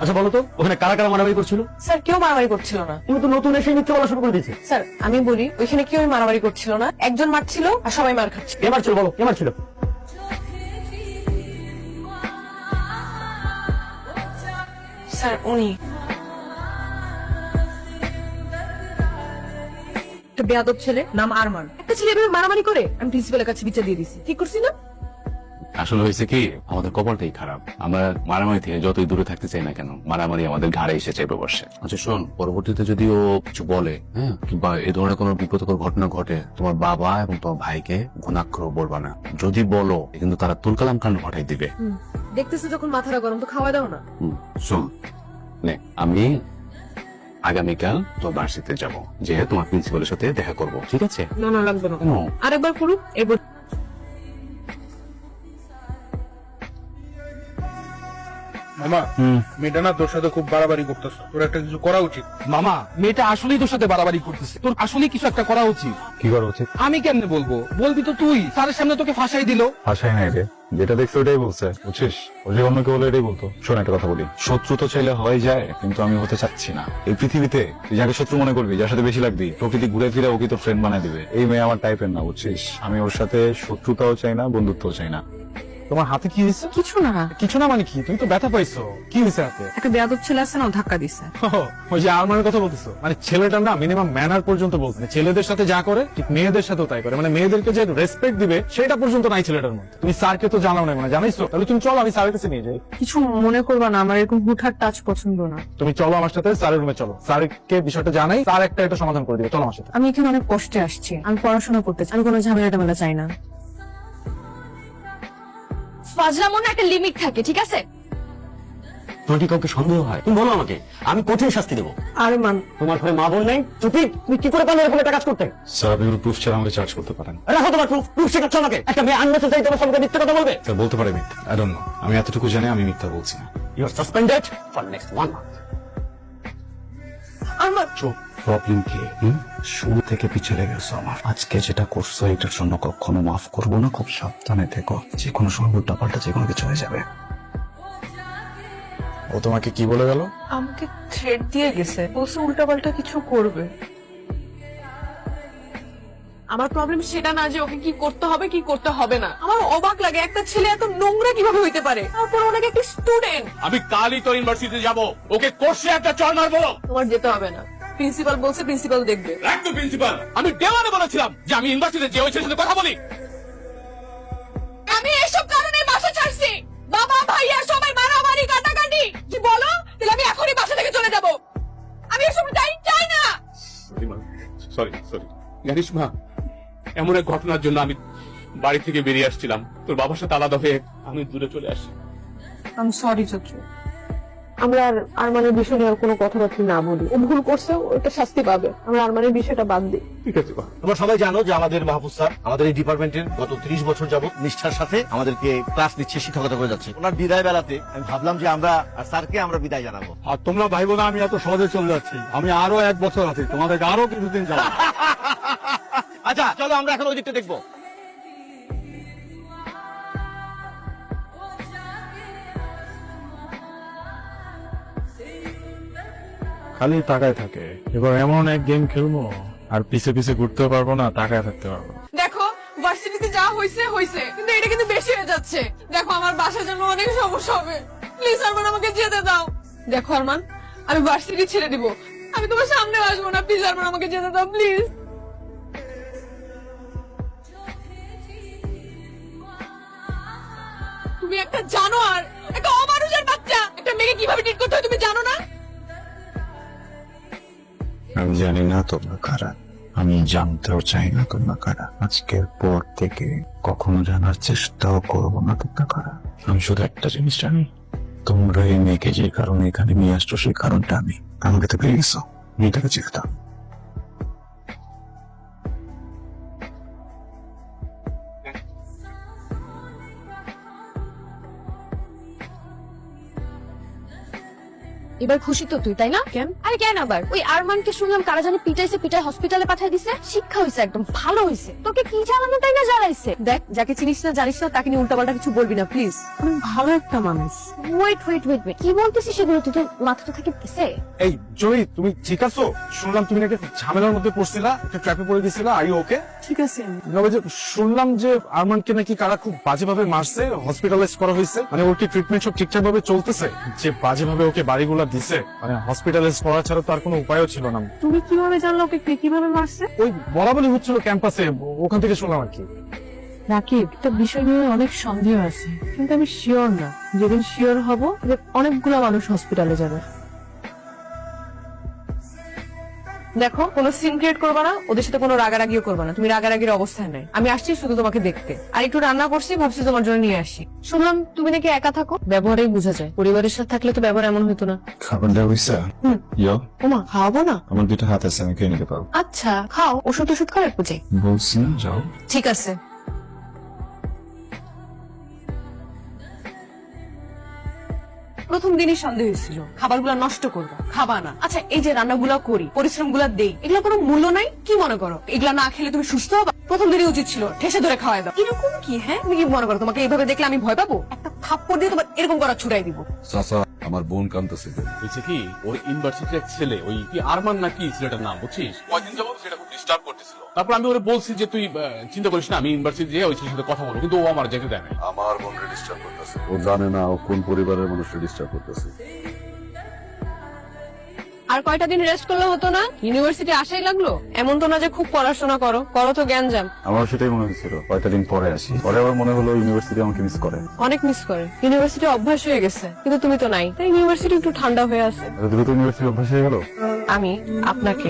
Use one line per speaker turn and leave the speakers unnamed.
আচ্ছা বলো তো ওখানে কারা কারা মারামারি করছিল?
স্যার কেউ মারামারি করছিল না।
তুমি তো নতুন এসে মিথ্যে বলা শুরু করে দিয়েছে।
স্যার আমি বলি ওইখানে কেউ মারামারি করছিল না, একজন মারছিল আর সবাই মার খাচ্ছে।
কে মারছিল বলো, কে মারছিল?
স্যার উনি একটা বেয়াদব ছেলে, নাম আরমান। একটা ছেলে এভাবে মারামারি করে আমি প্রিন্সিপালের কাছে বিচার দিয়ে দিছি। ঠিক করছি না?
আসলে হয়েছে কি, আমাদের কপালটাই খারাপ। আমরা মারামারি থেকে যতই দূরে থাকতে চাই না কেন, মারামারি আমাদের ঘাড়ে এসে চেপে বসে। আচ্ছা শোন, পরবর্তীতে যদি ও কিছু বলে, হ্যাঁ, কিংবা এই ধরনের কোনো বিপদকর ঘটনা ঘটে, তোমার বাবা এবং তোমার ভাইকে ঘুণাক্ষর বলবা না। যদি বলো কিন্তু তারা তুলকালাম কাণ্ড ঘটাই দিবে।
দেখতেছো যখন মাথাটা গরম, তো খাওয়া দাও না।
শোন নে, আমি আগামীকাল তোর ভার্সিটিতে যাব, যে তোমার প্রিন্সিপালের সাথে দেখা করব, ঠিক আছে?
না না লাগবে না,
কেন?
আরেকবার করুক এরপর।
মামা মেয়েটা না তোর সাথে খুব বাড়াবাড়ি করতেছে, তোর একটা কিছু করা উচিত।
মামা, মেয়েটা আসলেই তোর সাথে বাড়াবাড়ি করতেছে। তোর আসলেই কিছু একটা করা উচিত।
কি করা উচিত?
আমি কেমনে বলবো? বলবি তো তুই। স্যারের সামনে তোকে ফাঁসাই দিল।
আশাই নাই রে, যেটা দেখছো ওটাই বলছে, বুঝছিস? ও যে অন্যকে বলে এটাই বলতো। শোন একটা কথা বলি, শত্রু তো চাইলে হয়ে যায়, কিন্তু আমি হতে চাচ্ছি না। এই পৃথিবীতে তুই যাকে শত্রু মনে করবি, যার সাথে বেশি লাগবি, প্রকৃতি ঘুরে ফিরে ওকে তো ফ্রেন্ড বানায় দিবে। এই মেয়ে আমার টাইপের না, বুঝছিস? আমি ওর সাথে শত্রুতাও চাই না, বন্ধুত্বও চাই না।
তোমার হাতে কি হয়েছে?
কিছু না।
কিছু না মানে কি? তুমি তো ব্যথা পাইছো। কি হয়েছে হাতে?
একটা বেয়াদব ছেলে আছে না, ও ধাক্কা দিছে।
ওই যে আরমানের কথা বলতেছো, মানে ছেলেটা না মিনিমাম ম্যানার পর্যন্ত বলতে, ছেলেদের সাথে যা করে ঠিক মেয়েদের সাথেও তাই করে। মানে মেয়েদেরকে যে রেসপেক্ট দিবে সেটা পর্যন্ত নাই ছেলেটার মধ্যে। তুমি স্যারকে তো জানাও না, মানে জানাইছো? তাহলে তুমি চলো, আমি স্যারের কাছে নিয়ে যাই।
কিছু মনে করবা না, আমার এরকম হুটহাট টাচ পছন্দ না।
তুমি চলো আমার সাথে স্যারের রুমে চলো, স্যারকে বিষয়টা জানাই, স্যার একটা সমাধান করে দিবে। চলো আমার সাথে।
আমি এখানে অনেক কষ্টে আসছি, আমি পড়াশোনা করতে চাই, আমি কোনো ঝামেলা টামেলা চাই না।
ফাজলামোর একটা লিমিট থাকে, ঠিক আছে?
তোমার কি কাউকে সন্দেহ হয়? তুমি বলো আমাকে, আমি কঠিন শাস্তি দেবো।
আরমান,
তোমার ঘরে মা বোন নাই? চুপি, তুমি কি করে পারলে এরকম একটা কাজ করতে?
স্যার আপনি প্রুফ ছাড়া আমাকে চার্জ করতে পারেন।
রাখো তোমার প্রুফ, প্রুফ শেখাচ্ছ আমাকে। একটা মেয়ে আননেসেসারি তোমার সঙ্গে মিথ্যে কথা বলবে?
স্যার বলতে পারে মিথ্যা, আই ডোন্ট নো। আমি এতটুকু জানি আমি মিথ্যা বলছি না।
You are suspended for next 1 month.
Arman
problem কি? শুরু থেকে পিছলে গেছো আমার। আজকে যেটা করছো এটার জন্য কখনো মাফ করবো না। খুব সাবধানে থেকো, যে কোনো সময় উল্টা পাল্টা যে কোনো কিছু হয়ে যাবে। ও তোমাকে কি বলে গেল?
আমাকে থ্রেড দিয়ে গেছে, বলছে উল্টাপাল্টা কিছু করবে। আমার প্রবলেম সেটা না যে ওকে কি করতে হবে কি করতে হবে না। আমার অবাক লাগে একটা ছেলে এত নোংরা কিভাবে হইতে পারে, তারপর ওনাকে একটা স্টুডেন্ট।
আমি কালই তোর ইউনিভার্সিটিতে যাব, ওকে কোর্সে একটা চড় মারবো।
তোমার যেতে হবে না, প্রিন্সিপাল বলছে, প্রিন্সিপাল দেখবে।
রাখ তো প্রিন্সিপাল, আমি দেওয়ানে বলেছিলাম যে আমি ইউনিভার্সিটিতে যে ওই ছেলের সাথে কথা বলি।
আমি এসব কারণে বাসা ছাড়ছি। বাবা ভাইয়া সবাই মারামারি কাটাকাটি। কি বলো? তাহলে আমি এখনই বাসা থেকে চলে যাব। আমি এসব চাই না।
সরি জানিস মা, এমন এক ঘটনার জন্য আমি বাড়ি থেকে বেরিয়ে আসছিলাম, তোর বাবার সাথে আলাদা হয়ে আমি দূরে চলে আসি।
আমি সরি চত্র, আমরা আর আরমানের বিষয় নিয়ে আর কোনো কথাবার্তা না বলি। ও ভুল করছে, ওটা শাস্তি পাবে। আমরা আরমানের বিষয়টা বাদ দিই।
ঠিক আছে মা।
তোমরা সবাই জানো যে আমাদের মাহফুজ স্যার আমাদের এই ডিপার্টমেন্টের গত 30 বছর যাবত নিষ্ঠার সাথে আমাদেরকে ক্লাস নিচ্ছে, শিক্ষকতা করে যাচ্ছে। ওনার বিদায় বেলাতে আমি ভাবলাম যে আমরা স্যারকে আমরা বিদায় জানাবো।
আর তোমরা ভাইবো না আমি এত সহজে চলে যাচ্ছি, আমি আরো 1 বছর আছি, তোমাদেরকে আরো কিছুদিন যাবো।
আচ্ছা চলো আমরা এখন ওই দিকটা দেখবো।
খালি তাকায় থাকে। এবার এমন এক গেম খেলবো আর পিছে পিছে ঘুরতে পারবো না, তাকায় থাকতে পারবো।
দেখো ভার্সিটিতে যা হয়েছে হয়েছে, কিন্তু এটা কিন্তু বেশি হয়ে যাচ্ছে। দেখো আমার বাসার জন্য অনেক সমস্যা হবে, প্লিজ আরমান আমাকে যেতে দাও। দেখো আরমান, আমি ভার্সিটি ছেড়ে দিব, আমি তোমার সামনে আসবো না, প্লিজ আরমান আমাকে যেতে দাও প্লিজ। তুমি একটা জানোয়ার, একটা অমানুষের বাচ্চা। একটা মেয়েকে কিভাবে ট্রিট করতে হয় তুমি জানো না?
আমি জানি না তোমরা কারা, আমি জানতেও চাই না তোমরা কারা। আজকের পর থেকে কখনো জানার চেষ্টাও করবো না তোমরা কারা। আমি শুধু একটা জিনিস জানি, তোমরা এই মেয়েকে যে কারণে এখানে নিয়ে আসছো সেই কারণটা আমি। আমাকে তো পেয়ে গেছো, মেয়েটাকে চিন্তা।
এবার খুশি তো তুই তাই না? কেন? আরে কেন আবার? ওই আরমানকে শুনলাম কারা জানি পিটায় হসপিটালে পাঠিয়ে দিছে। শিক্ষা হয়েছে, একদম ভালো হয়েছে। তোকে কি জানানো তাই না জ্বালাইছে। দেখ, যাকে চিনিস না জানিস না তাকে নিয়ে উল্টাপাল্টা কিছু বলবি না প্লিজ।
অনেক ভালো একটা মানুষ।
ওয়েট কি বলতেছিস সেগুলো? তুই তো মাথাটা থেকে গেছে।
এই জয়ী, তুমি ঠিক আছো? শুনলাম তুমি নাকি ঝামেলার মধ্যে পড়ছিলা, একটা ট্র্যাপে পড়ে গেছিলা। Are you okay?
ঠিক আছে।
শুনলাম যে আরমানকে নাকি কারা খুব বাজেভাবে মারছে, হসপিটালাইজ করা হয়েছে। মানে ওর কি ট্রিটমেন্ট সব ঠিকঠাক ভাবে চলতেছে? যে বাজেভাবে ওকে বাড়িগুলা দিছে, মানে হসপিটালাইজ করা ছাড়া তো আর কোনো উপায়ও ছিল না।
তুমি কিভাবে জানলো ওকে কে কিভাবে মারছে?
ওই বলাবলি হচ্ছিল ক্যাম্পাসে, ওখান থেকে শুনলাম আর কি।
রাকিব, একটা বিষয় নিয়ে অনেক সন্দেহ আছে, কিন্তু আমি শিওর না। যেদিন শিওর হব অনেকগুলো মানুষ হসপিটালে যাবে। দেখো, কোনো সিন ক্রিয়েট করবা না, ওদের সাথে কোনো রাগারাগিও করবা না। তুমি রাগারাগির অবস্থায় নাই। আমি আসছি শুধু তোমাকে দেখতে, আর একটু রান্না করছি, ভাবছি তোমার জন্য নিয়ে আসি। শুনলাম তুমি নাকি একা থাকো, ব্যবহারেই বোঝা যায়। পরিবারের সাথে থাকলে তো ব্যবহার এমন হতো না।
খাবার দেওয়া হয়েছে? ইয়ো,
ওমা, খাওয়াবো না?
আমার 2টা হাত আছে, আমি খেয়ে নিতে পারবো।
আচ্ছা, খাও। ওষুধ খাও একটু যাই।
বলছি না, যাও।
ঠিক আছে। প্রথম দিনই সন্দেহ হয়েছিল খাবারগুলো নষ্ট করবো, খাবা না। আচ্ছা, এই যে রান্নাগুলো করি, পরিশ্রমগুলো দেই, এগুলো কোনো মূল্য নাই? কি মনে করো এগুলা না খেলে তুমি সুস্থ হবা? প্রথম দিনই উচিত ছিল ঠেসে ধরে খাওয়াই দাও। এরকম কি? হ্যাঁ, তুমি কি মনে করো তোমাকে এইভাবে দেখলে আমি ভয় পাবো? একটা থাপ্পড় দিয়ে তোমার এরকম করা ছুড়াই দিব।
চাচা, আমার বোন কান্দতেছে। হয়েছে কি, ওই ইউনিভার্সিটির এক ছেলে, ওই কি আরমান নাকি ছেলেটার নাম, বুঝছিস? কয়েকদিন যাবত সেটা খুব ডিস্টার্ব করতেছিল। তারপর আমি ওরে বলছি যে তুই চিন্তা করিস না, আমি ইউনিভার্সিটি যেয়ে ওই ছেলের সাথে কথা বলবো, কিন্তু ও আমার যেতে দেয় না।
আমার বোন রেজিস্টার করতেছে, ও জানে না ও কোন পরিবারের মানুষ রেজিস্টার করতেছে।
আর কয়টা দিন রেস্ট করলে হতো না? ইউনিভার্সিটি আসাই লাগলো? এমন তো না যে খুব পড়াশোনা করো, করো তো জ্ঞানজাম।
আমার সেটাই মনে হয়েছিল, কয়টা দিন পরে আসি, পরে আবার মনে হলো ইউনিভার্সিটি আমাকে মিস করে।
অনেক মিস করে। ইউনিভার্সিটি অভ্যাস হয়ে গেছে, কিন্তু তুমি তো নাই, তাই ইউনিভার্সিটি একটু ঠান্ডা হয়ে আছে।
এত দ্রুত ইউনিভার্সিটি অভ্যাস হয়ে গেল।
আমি আপনাকে